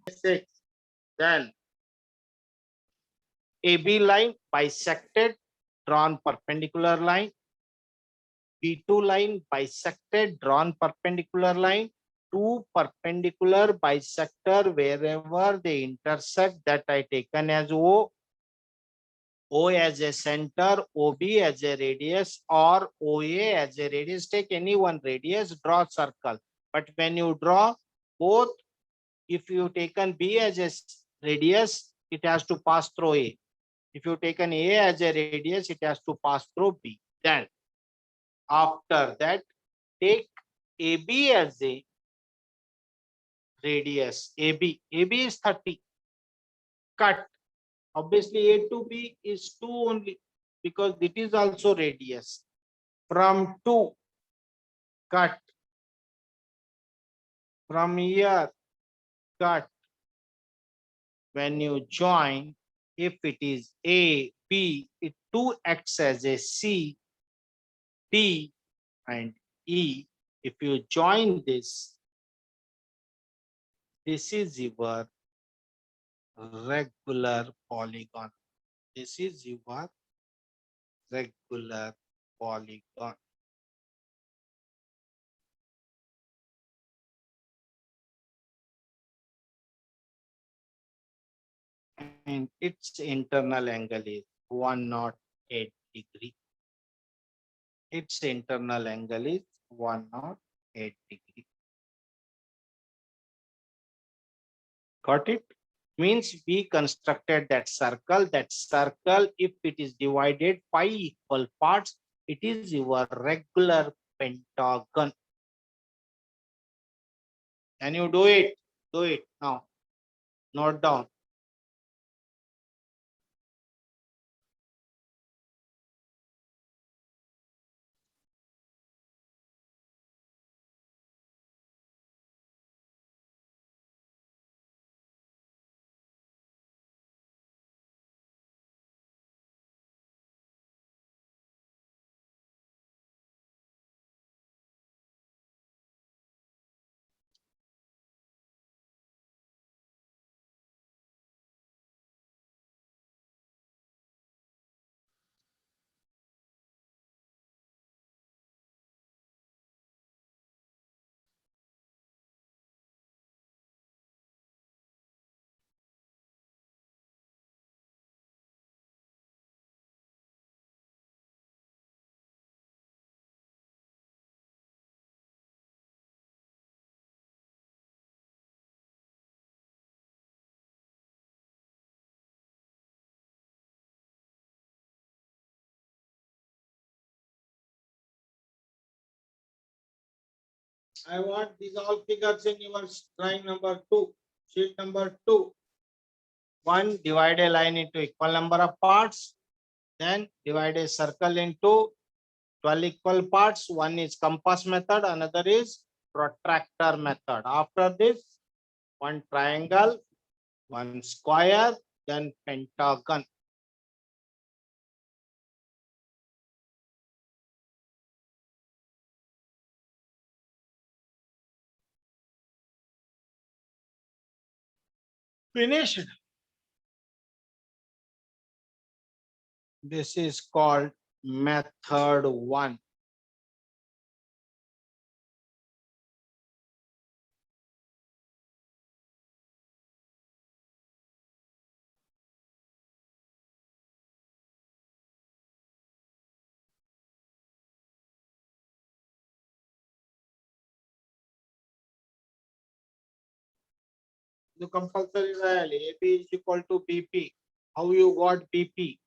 6. Then AB line bisected, drawn perpendicular line. B2 line bisected, drawn perpendicular line. Two perpendicular bisector wherever they intersect, that I taken as O. O as a center, OB as a radius, or OA as a radius. Take any one radius, draw circle. But when you draw both, if you taken B as a radius, it has to pass through A. If you taken A as a radius, it has to pass through B. Then after that, take AB as a radius. AB is 30. Cut. Obviously, A to B is 2 only, because it is also radius. From 2, cut. From here, cut. When you join, if it is A, B, it 2 acts as a C, D, and E. If you join this is your regular polygon. This is your regular polygon. And its internal angle is 108 degree. Its internal angle is 108 degree. Got it? Means we constructed that circle. That circle, if it is divided 5 equal parts, it is your regular pentagon. Can you do it? Do it now. Note down. I want these all figures in your drawing number 2, sheet number 2. 1, divide a line into equal number of parts. Then divide a circle into 12 equal parts. One is compass method, another is protractor method. After this, one triangle, one square, then pentagon. Finished. This is called method 1. The compulsory is AB is equal to BP. How you got BP?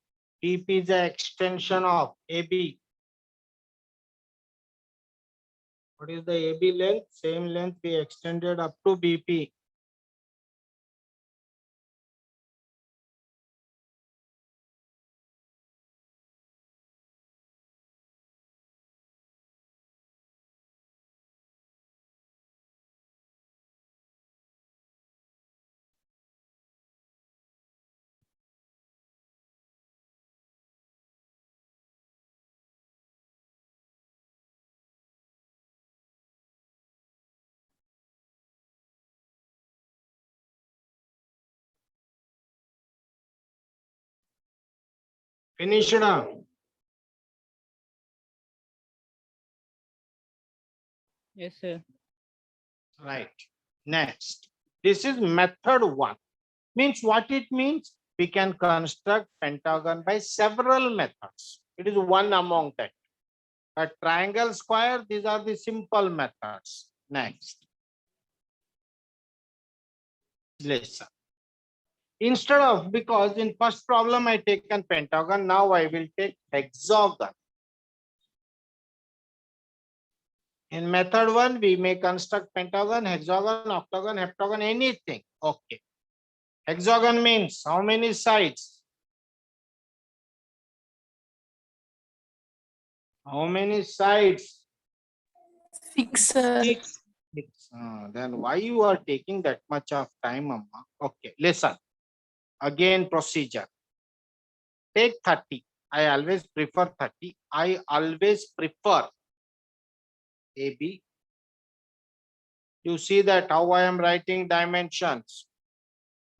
BP is the extension of AB. What is the AB length? Same length we extended up to BP. Finished up. Yes, sir. Right. Next. This is method 1. Means what it means? We can construct pentagon by several methods. It is one among that. A triangle, square, these are the simple methods. Next. Listen. Instead of, because in first problem I taken pentagon, now I will take hexagon. In method 1, we may construct pentagon, hexagon, octagon, heptagon, anything. Okay. Hexagon means how many sides? How many sides? 6, sir. 6. Then why you are taking that much of time, Amma? Okay, listen. Again, procedure. Take 30. I always prefer 30. I always prefer AB. You see that how I am writing dimensions.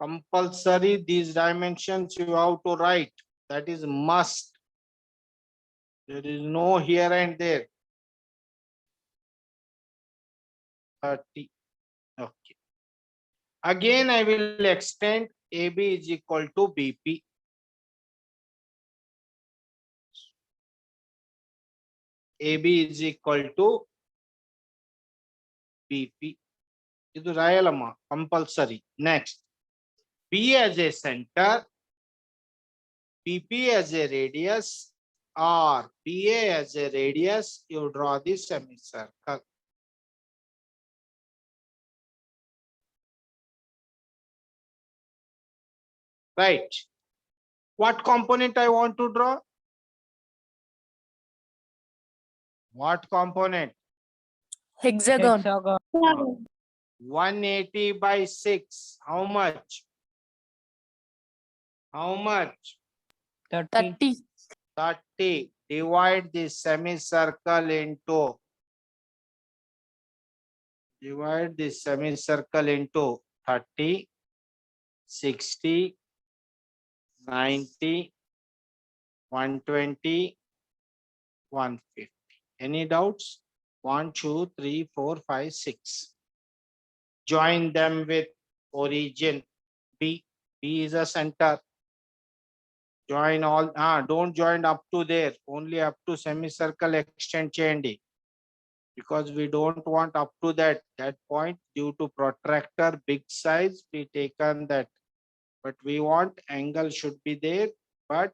Compulsory these dimensions you have to write. That is must. There is no here and there. 30. Okay. Again, I will extend AB is equal to BP. AB is equal to BP. This is Rayalama, compulsory. Next, B as a center, BP as a radius, or BA as a radius, you draw the semicircle. Right. What component I want to draw? What component? Hexagon. Hexagon. 180 by 6. How much? How much? 30. 30. 30. Divide the semicircle into. Divide the semicircle into 30, 60, 90, 120, 150. Any doubts? 1, 2, 3, 4, 5, 6. Join them with origin B. B is a center. Join all. Don't join up to there. Only up to semicircle extend change. Because we don't want up to that point due to protractor big size. We taken that. But we want angle should be there. But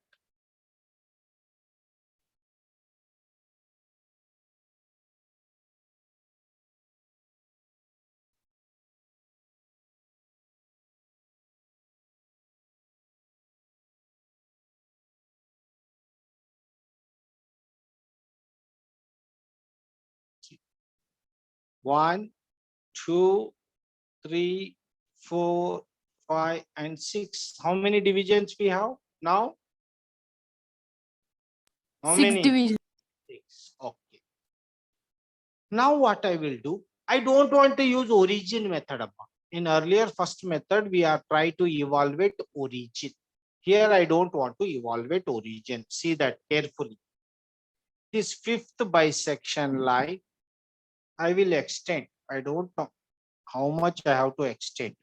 one, 2, 3, 4, 5, and 6. How many divisions we have now? How 6 many? division. 6. Okay. Now what I will do? I don't want to use origin method. In earlier first method, we are trying to evaluate origin. Here I don't want to evaluate origin. See that carefully. This fifth bisection line, I will extend. I don't know how much I have to extend.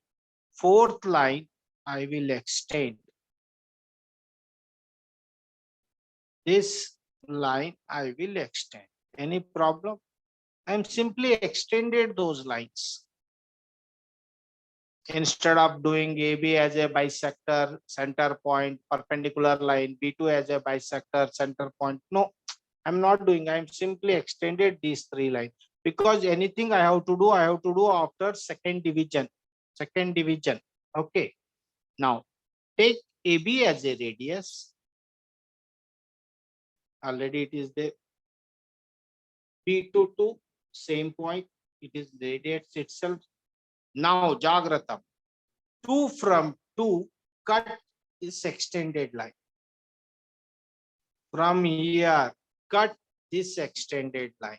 Fourth line, I will extend. This line, I will extend. Any problem? I'm simply extended those lines. Instead of doing AB as a bisector, center point, perpendicular line, B2 as a bisector, center point. No, I'm not doing. I'm simply extended these 3 lines. Because anything I have to do after second division. Second division. Okay. Now, take AB as a radius. Already it is there. B2 to same point. It is radiates itself. Now, Jagrata. 2 from 2 cut this extended line. From here, cut this extended line.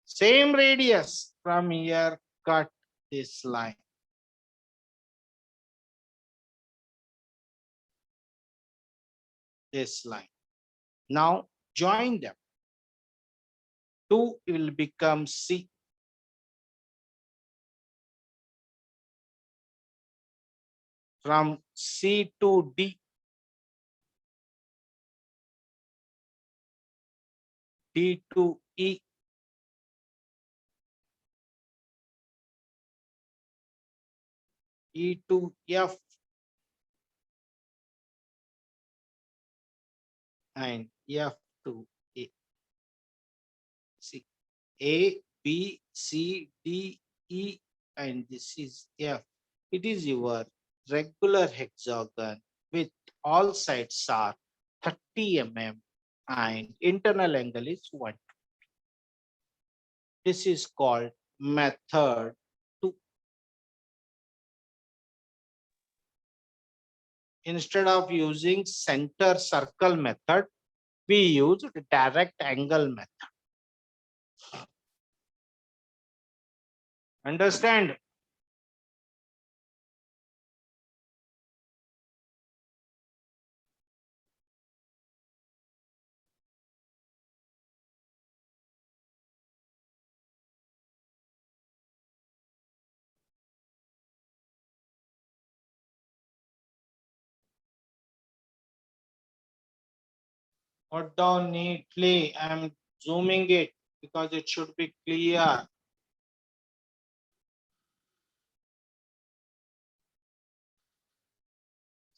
Same radius from here, cut this line. this line. Now join them. 2 will become C. From C to D, D to E, E to F, and F to A. See, A, B, C, D, E, and this is F. It is your regular hexagon with all sides are 30 mm and internal angle is 1. This is called method 2. Instead of using center circle method, we use direct angle method. Understand? Note down neatly. I'm zooming it because it should be clear.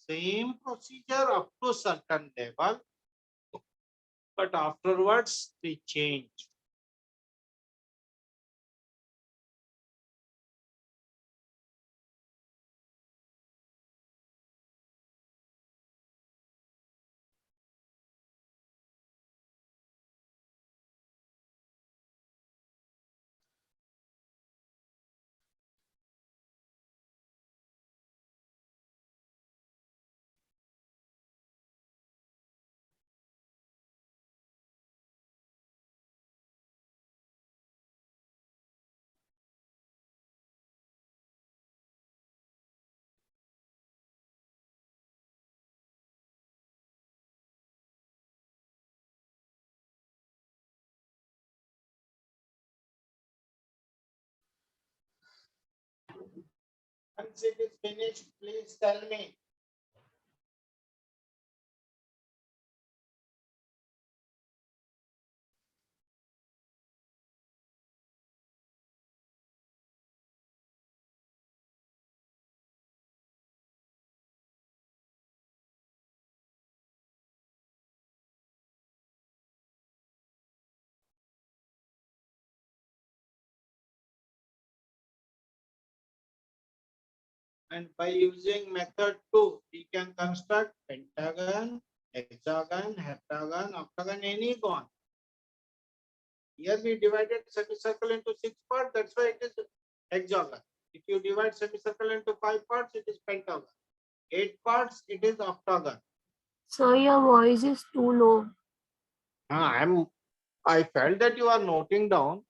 Same procedure up to certain level, but afterwards we change. Once it is finished, please tell me. And by using method 2, we can construct pentagon, hexagon, heptagon, octagon, any gon. Here we divided semicircle into 6 parts, that's why it is hexagon. If you divide semicircle into 5 parts, it is pentagon. 8 parts, it is octagon. So your voice is too low. I felt that you are noting down.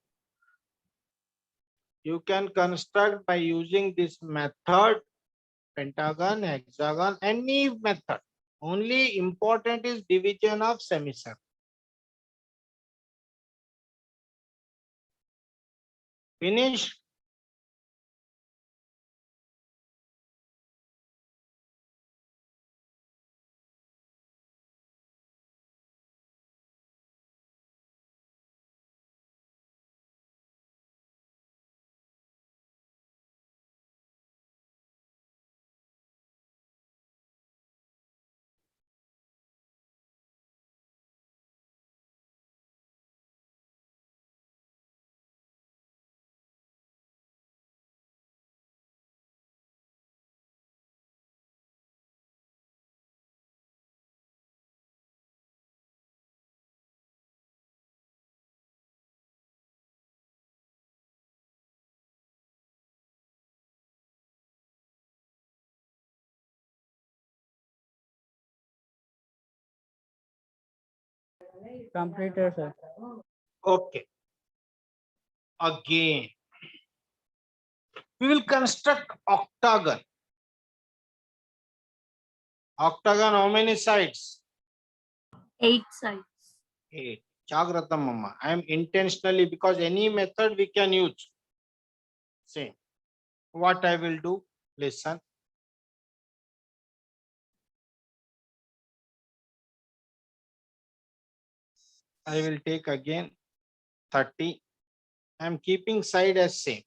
You can construct by using this method, pentagon, hexagon, any method. Only important is division of semicircle. Finish. Completed, sir. Okay. Again, we will construct octagon. Octagon, how many sides? 8 sides. 8. Jagratam Mama. I am intentionally, because any method we can use. Same. What I will do, listen. I will take again 30. I am keeping side as same.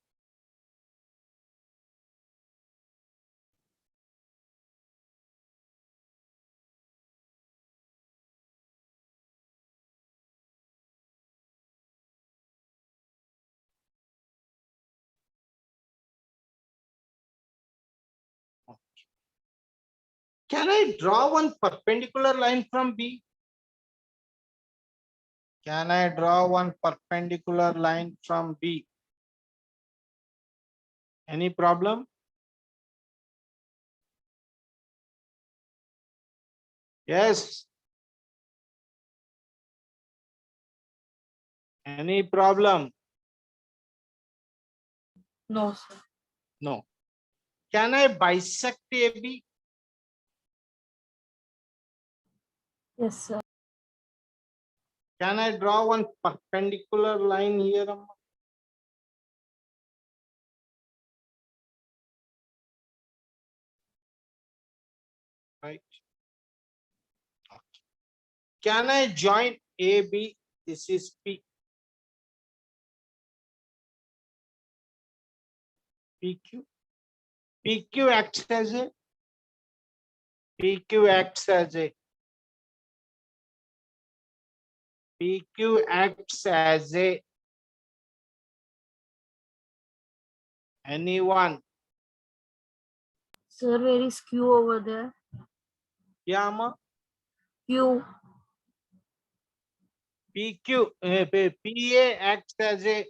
Can I draw one perpendicular line from B? Can I draw one perpendicular line from B? Any problem? Yes. Any problem? No, sir. No. Can I bisect AB? Yes, sir. Can I draw one perpendicular line here? Amma? Right. Okay. Can I join AB? This is P. PQ. PQ acts as a PQ acts as a PQ acts as a anyone. Sir, where is Q over there? Yeah, Amma. Q. PQ, PA acts as a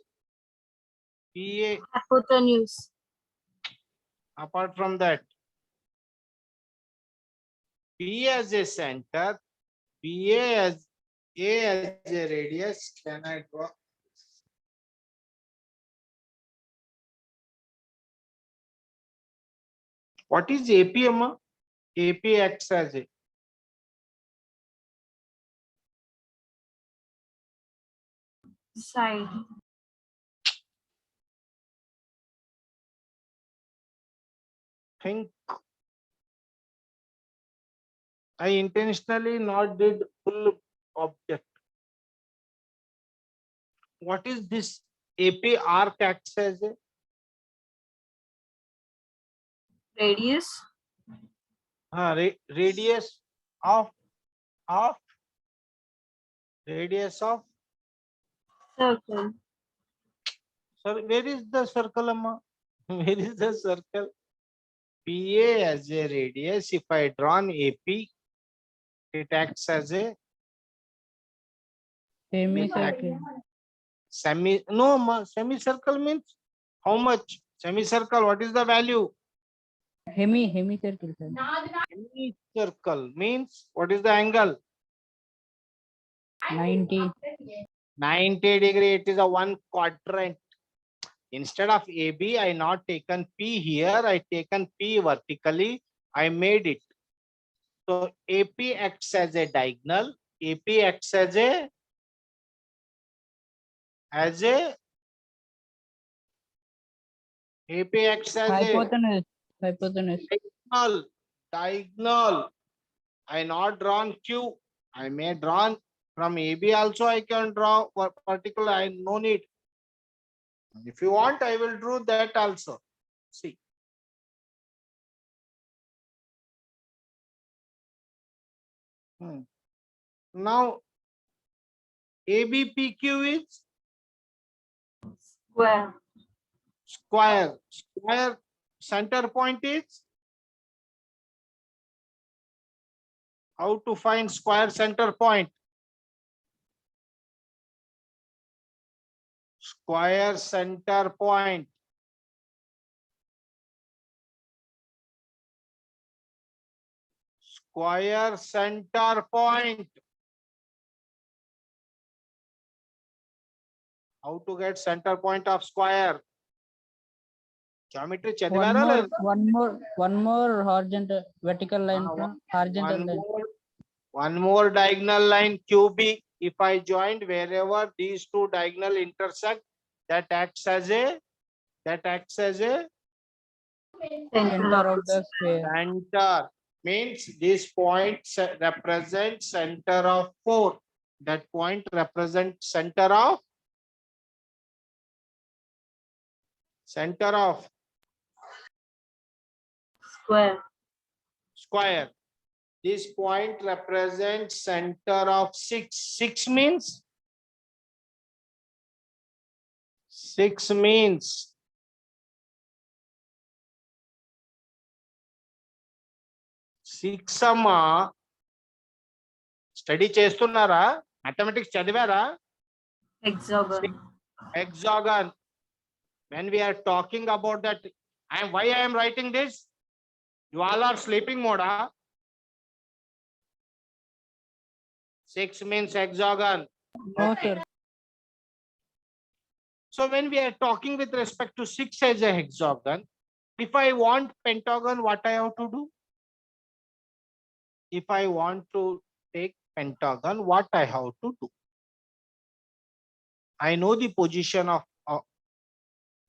PA. Hypotenuse. Apart from that, P as a center, PA as A as a radius. Can I draw? What is AP, Amma? AP acts as a Side. think. I intentionally not did full object. What is this? AP arc acts as a Radius. radius of of radius of. Circle. Sir, where is the circle, Amma? Where is the circle? PA as a radius. If I draw an AP, it acts as a Semicircle. semicircle means how much? Semicircle, what is the value? Hemicircle, sir. Semicircle means what is the angle? 90. 90 degree. It is a one quadrant. Instead of AB, I not taken P here. I taken P vertically. I made it. So AP acts as a diagonal. AP acts as a AP acts as Hypotenuse. Hypotenuse. a diagonal. I not drawn Q. I may drawn from AB also. I can draw particular. I no need. If you want, I will draw that also. See. Now ABPQ is Square. square. Square center point is how to find square center point. Square center point. Square center point. How to get center point of square? Geometry chadivara One more horizontal vertical line from horizontal line. One more diagonal line QB. If I joined wherever these two diagonal intersect, that acts as a Center Center of the square. center. Means this point represents center of 4. That point represents center of square. square. This point represents center of 6. 6 means 6 అమ్మా. Study చేస్తున్నారా? Mathematics చదివారా? Hexagon. Hexagon. When we are talking about that, why I am writing this? You all are sleeping mode, huh? 6 means hexagon. No, sir. So when we are talking with respect to 6 as a hexagon, if I want pentagon, what I have to do? If I want to take pentagon, what I have to do? I know the position of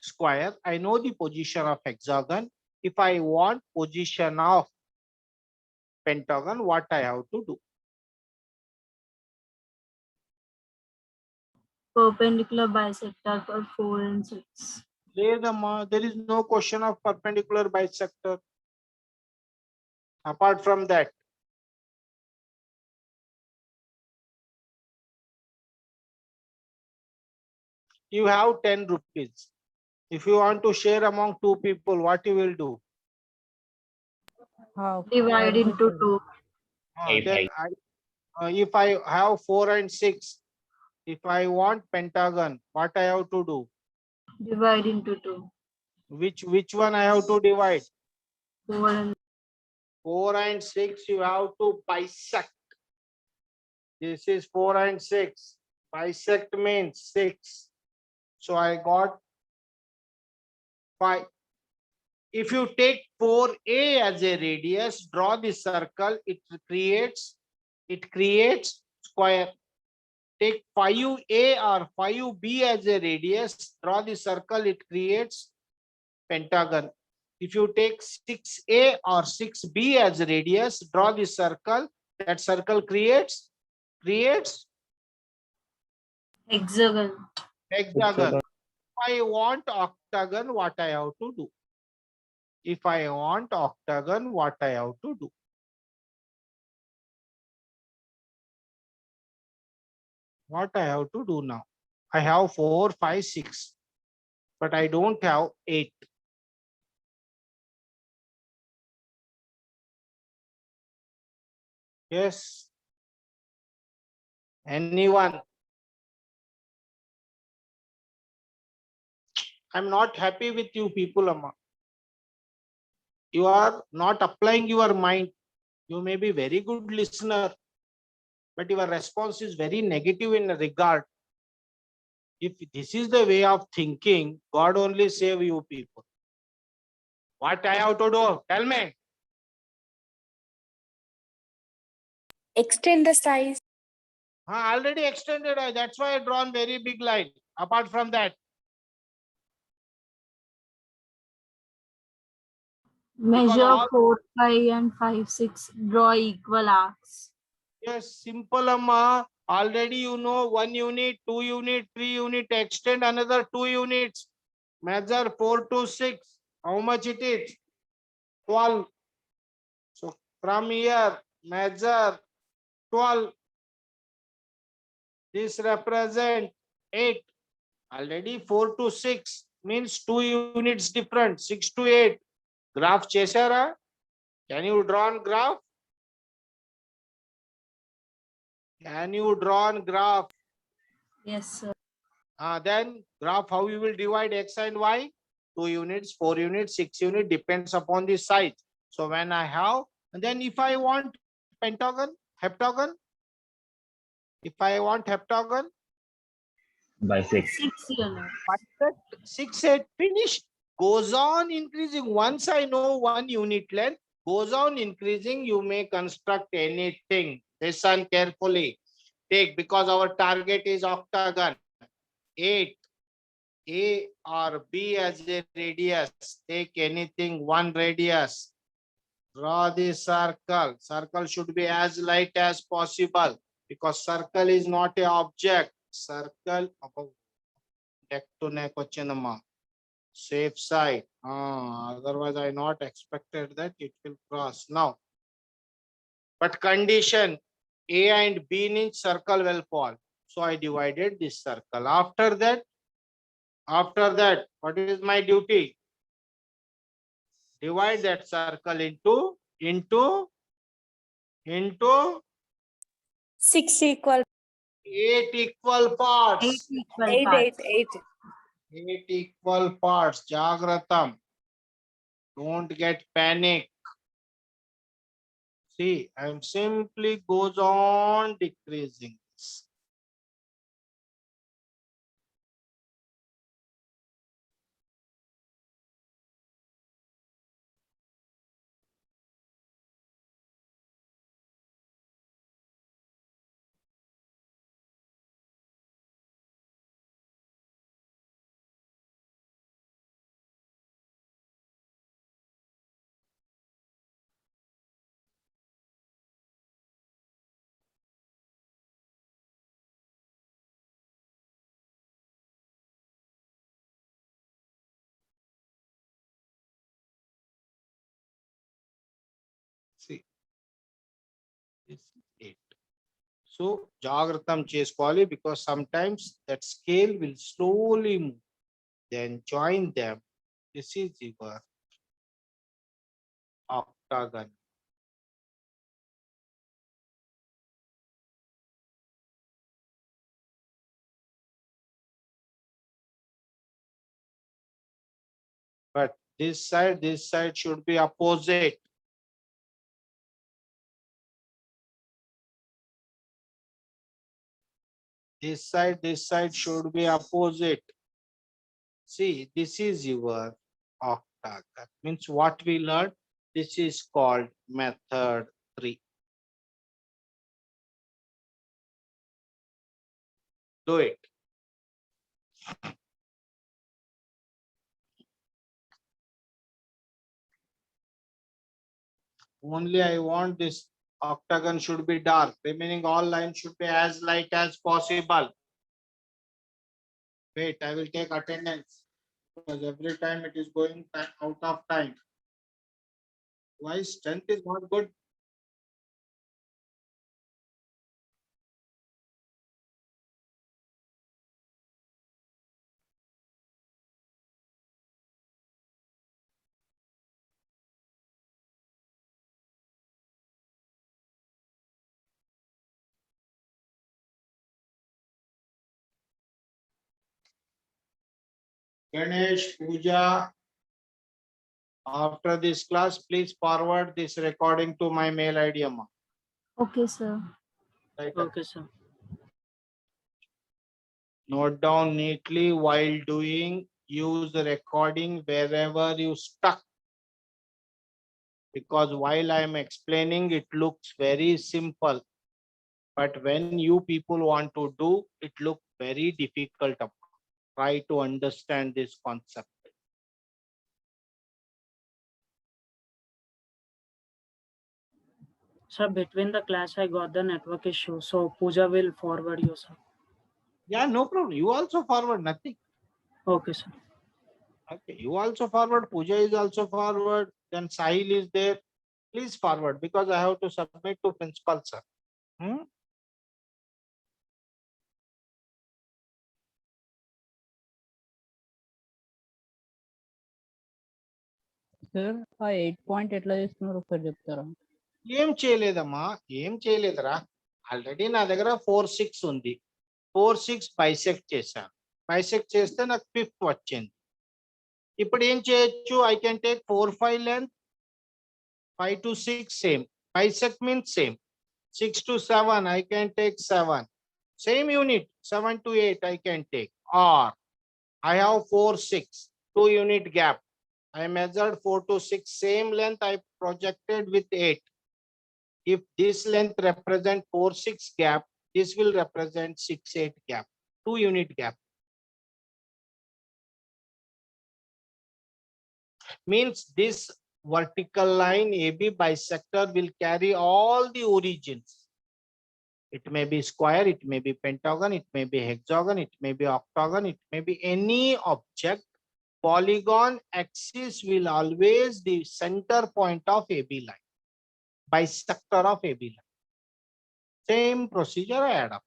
square. I know the position of hexagon. If I want position of pentagon, what I have to do? Perpendicular bisector for 4 and 6. There is no question of perpendicular bisector. Apart from that, you have 10 rupees. If you want to share among 2 people, what you will do? Half. Divide into 2. Then if I have 4 and 6, if I want pentagon, what I have to do? Divide into 2. Which one I have to divide? 4 and 4 and 6 you have to bisect. This is 4 and 6. Bisect means 6. So I got 5. If you take 4A as a radius, draw the circle, it creates square. Take 5A or 5B as a radius, draw the circle, it creates pentagon. If you take 6A or 6B as a radius, draw the circle, that circle creates hexagon. hexagon. If I want octagon, what I have to do? If I want octagon, what I have to do? What I have to do now? I have 4, 5, 6, but I don't have 8. Yes. Anyone? I'm not happy with you people, Amma. You are not applying your mind. You may be very good listener, but your response is very negative in regard. If this is the way of thinking, God only save you people. What I have to do? Tell me. Extend the size. Already extended. That's why I drawn very big line. Apart from that, Measure all- 4, 5 and 5, 6. Draw equal arcs. yes, simple Amma. Already you know 1 unit, 2 unit, 3 unit, extend another 2 units. Measure 4 to 6. How much it is? 12. So from here, measure 12. This represent 8. Already 4 to 6 means 2 units different. 6 to 8. Graph chesara. Can you draw on graph? Can you draw on graph? Yes, sir. Then graph how you will divide x and y? 2 units, 4 units, 6 units, depends upon the size. So when I have, and then if I want pentagon, heptagon, if I want heptagon, by 6. 6 units. 6, 8, finish. Goes on increasing. Once I know 1 unit length, goes on increasing, you may construct anything. Listen carefully. Take, because our target is octagon. 8. A or B as a radius. Take anything, one radius. Draw the circle. Circle should be as light as possible because circle is not a object. Circle neck to neck vachinama. Safe side. Otherwise, I not expected that it will cross now. But condition A and B in circle will fall. So I divided this circle. After that, what is my duty? Divide that circle into 6 equal 8 equal parts. 8 equal 8, parts. 8, 8. 8 equal parts. Jagratam. Don't get panic. See, I'm simply goes on decreasing this. See, this is 8. So, Jagratam చేసుకోవాలి because sometimes that scale will slowly move. Then join them. This is your octagon. But this side should be opposite. This side should be opposite. See, this is your octagon. Means what we learned, this is called method 3. Do it. Only I want this octagon should be dark. Remaining all lines should be as light as possible. Wait, I will take attendance because every time it is going out of time. Why strength is not good? Ganesh, Pooja, after this class, please forward this recording to my mail ID. Amma. Okay, sir. Right. Okay, sir. Note down neatly while doing. Use the recording wherever you stuck. Because while I am explaining, it looks very simple. But when you people want to do, it looks very difficult. Try to understand this concept. Sir, between the class, I got the network issue. So Pooja will forward you, sir. Yeah, no problem. You also forward nothing. Okay, sir. Okay, you also forward. Pooja is also forward. Then Sahil is there. Please forward because I have to submit to principal, sir. Sir ఆ 8 point ఎట్లా చేస్తున్నారు ఒకసారి చెప్తారా? ఏం చేయలేదమ్మా, ఏం చేయలేదురా. Already నా దగ్గర 4-6 ఉంది. 4-6 బైసెక్ట్ చేశాను. బైసెక్ట్ చేస్తే నాకు 5th వచ్చింది. ఇప్పుడు ఏం చేయొచ్చు? I can take 4-5 length, 5 to 6 same. Bisect means same. 6 to 7 I can take 7. Same unit 7 to 8 I can take. Or I have 4-6 2 unit gap. I measured 4 to 6 same length I projected with 8. If this length represent 4-6 gap, this will represent 6-8 gap, 2 unit gap. Means this vertical line AB bisector will carry all the origins. It may be square, it may be pentagon, it may be hexagon, it may be octagon, it may be any object. Polygon axis will always the center point of AB line, bisector of AB line. Same procedure I add up.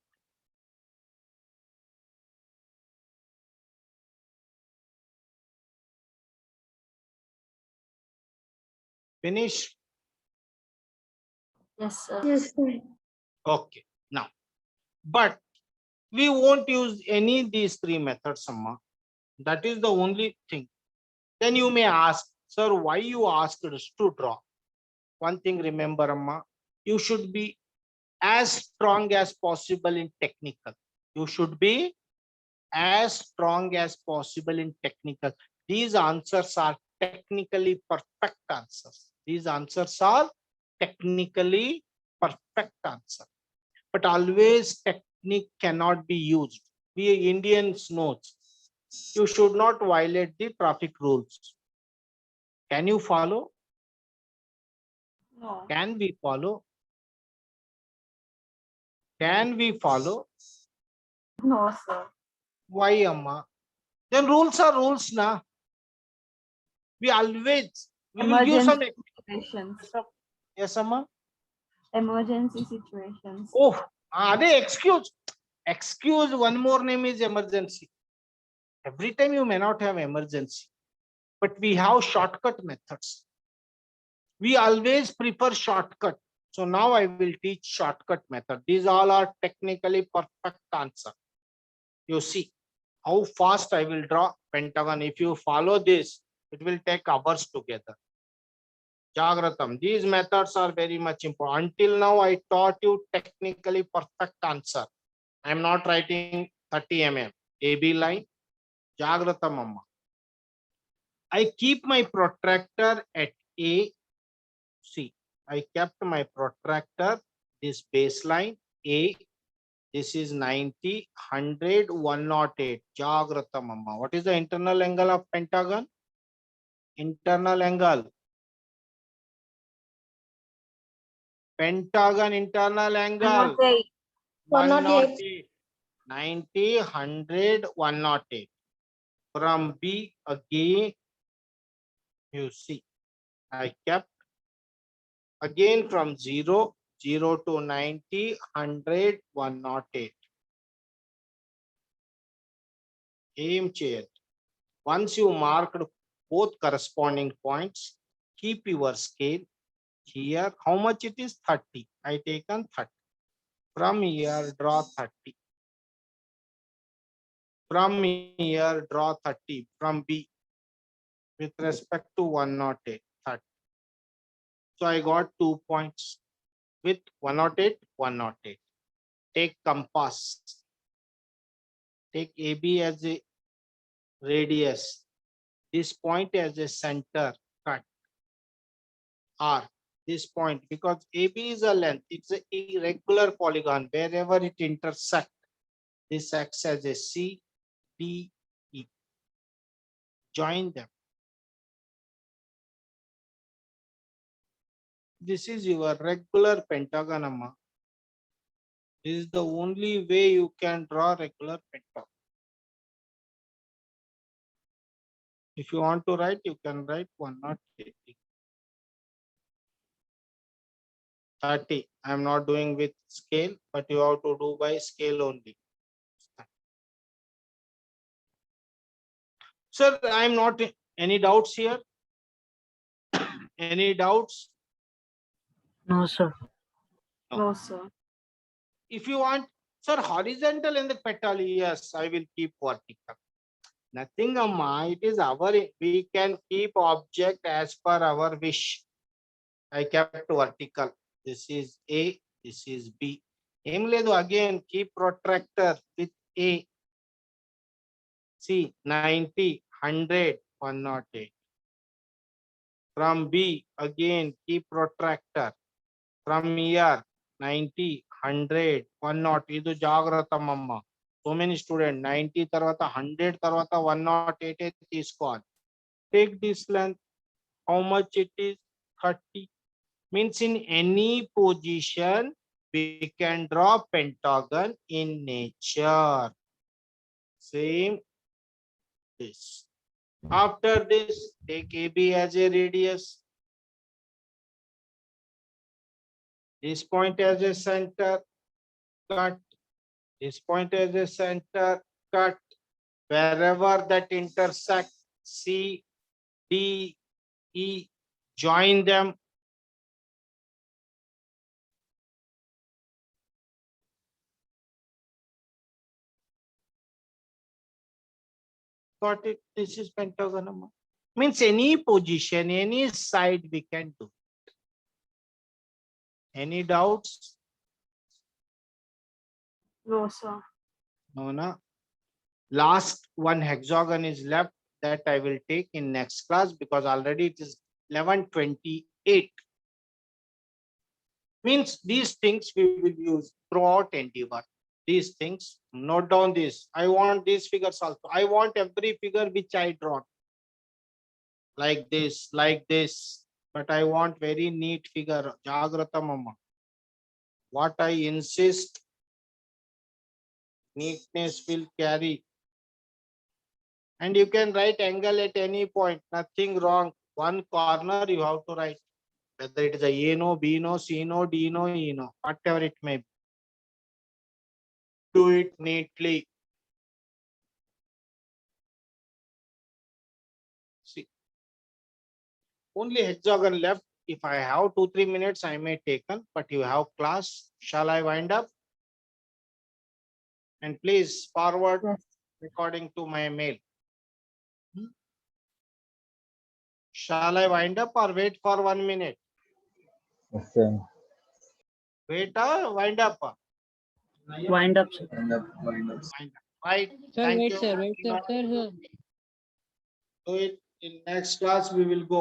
Finish. Yes, sir. Yes, sir. Okay. Now, but we won't use any of these 3 methods, Amma. That is the only thing. Then you may ask, sir, why you asked us to draw? One thing remember, Amma, you should be as strong as possible in technical. You should be as strong as possible in technical. These answers are technically perfect answers. These answers are technically perfect answer. But always technique cannot be used. We Indians know you should not violate the traffic rules. Can you follow? No. Can we follow? Can we follow? No, sir. Why, Amma? Then rules are rules, na. We always we will give some. Emergency situations. Yes, Amma. Emergency situations. Oh, they excuse. Excuse. One more name is emergency. Every time you may not have emergency, but we have shortcut methods. We always prefer shortcut. So now I will teach shortcut method. These all are technically perfect answer. You see how fast I will draw pentagon. If you follow this, it will take hours together. Jagratam. These methods are very much important. Until now, I taught you technically perfect answer. I am not writing 30 mm. AB line. Jagratam, Amma. I keep my protractor at A. See, I kept my protractor, this baseline A. This is 90, 100, 108. Jagratam, Amma. What is the internal angle of pentagon? Internal angle. Pentagon internal angle. 108. 108. 90, 100, 108. From B again, you see, I kept again from 0, 0 to 90, 100, 108. Aim chair. Once you marked both corresponding points, keep your scale here. How much it is? 30. I taken 30. From here, draw 30. From here, draw 30. From B, with respect to 108, 30. So I got 2 points with 108, 108. Take compass. Take AB as a radius. This point as a center cut. R. This point, because AB is a length, it's an irregular polygon. Wherever it intersects, this acts as a C, D, E. Join them. This is your regular pentagon, Amma. This is the only way you can draw regular pentagon. If you want to write, you can write 108. 30. I am not doing with scale, but you have to do by scale only. Sir, I am not. Any doubts here? Any doubts? No, sir. No, sir. If you want, sir, horizontal in the petal, yes, I will keep vertical. Nothing, Amma. It is our, we can keep object as per our wish. I kept vertical. This is A, this is B. Aim ledu again, keep protractor with A. See, 90, 100, 108. From B, again, keep protractor. from here 90, 100, 100. ಇದು జాగ్రత్తమ్మ. So many student 90 తర్వాత 100 తర్వాత 108 తీసుకోవాలి. Take this length. How much it is? 30. Means in any position we can draw pentagon in nature. Same this. After this, take AB as a radius. This point as a center, cut. This point as a center, cut. Wherever that intersect, C, D, E, join them. Got it? This is pentagon. Means any position, any side we can do. Any doubts? No, sir. No, no. Last one hexagon is left, that I will take in next class because already it is 11:28. Means these things we will use throughout endeavor. These things, note down this. I want these figures also. I want every figure which I draw. Like this, but I want very neat figure. Jagrata mama. What I insist, neatness will carry. And you can write angle at any point, nothing wrong. One corner you have to write. Whether it is a A no, B no, C no, D no, E no, whatever it may be. Do it neatly. See. Only hexagon left. If I have 2-3 minutes, I may take on, but you have class. Shall I wind up? And please forward Yes. according to my mail. Shall I wind up or wait for 1 minute? Yes, sir. Wait or wind up? Wind up, sir. Wind up. Right. Sir, Thank wait, you. sir, wait, sir, sir, sir. Do it in next class. We will go.